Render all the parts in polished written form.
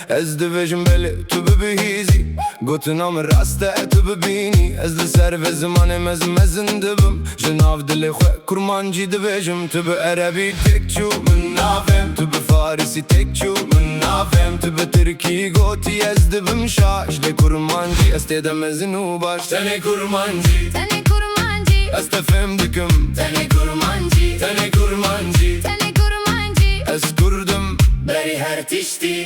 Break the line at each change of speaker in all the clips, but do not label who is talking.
Ez dibêjim belê tu bibihîzî gotina min rast e tu bibînî. Ez li ser vê zimanê mezin dibim ji nav dilê xwe kurmancî dibêjim. Tu bi erebî tek çû min navêm, tu bi farîsî tek çû min navêm, tu bi tirkî gotî ez dibim şa. Ji lê kurmancî ez tê de mezin û baş. Tenê kurmancî, tenê kurmancî, ez te fêm dikim. Tenê kurmancî, tenê kurmancî, tenê kurmancî, ez kurdum berî her tiştî.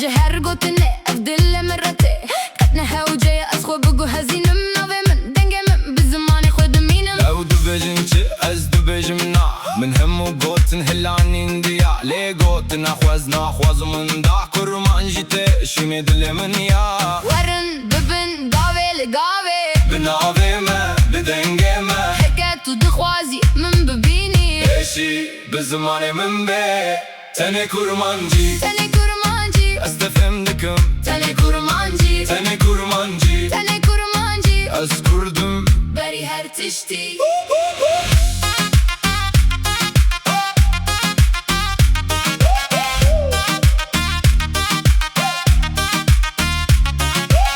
جهر قوتني أفضل مرتي قتنا هوجي أسخو بقو هزينم نوي من دنجي من بالزماني خود مينم. لو دبجن چه از دبجم نا من همو قوتن هلاني نديا لي قوتن أخوز من دا كرمان جيتي شيني دلي من يا ورن ببن قاوي لقاوي بناوي ما لدنجي ما حكاتو دخوازي من ببيني ايشي بالزماني من بي. تاني كرمانجي تاني كرمانجي از تفهم دکم. تنی kurmancı, تنی kurmancı, تنی kurmancı, az kurdum beri her tişti.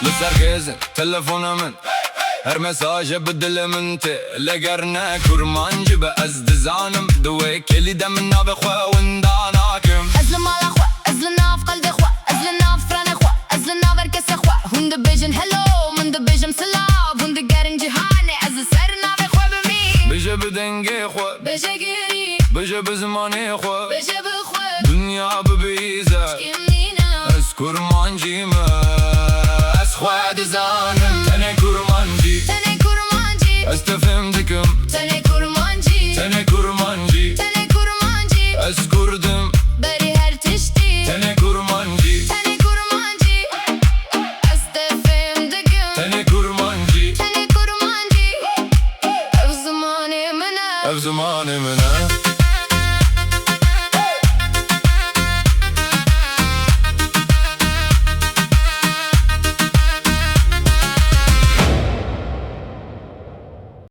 لسر gezin telefona min her mesajı بدل من te لگرنه kurmancı be az dizanım دوی کلیدم من ناب خوا ونداناکم. از لمال خوا از لناف قلد خوا از لناف فران خوا از لناف ارکس خوا هند بیجن هلو من بیجم سلام هند گرن جهانی از سر ناف خوا بمی بیجه بدنگی خوا بیجه گیری بیجه بزمانی خوا بیجه بخوا دنیا ببیزه از kurmancı mı از خوا دزان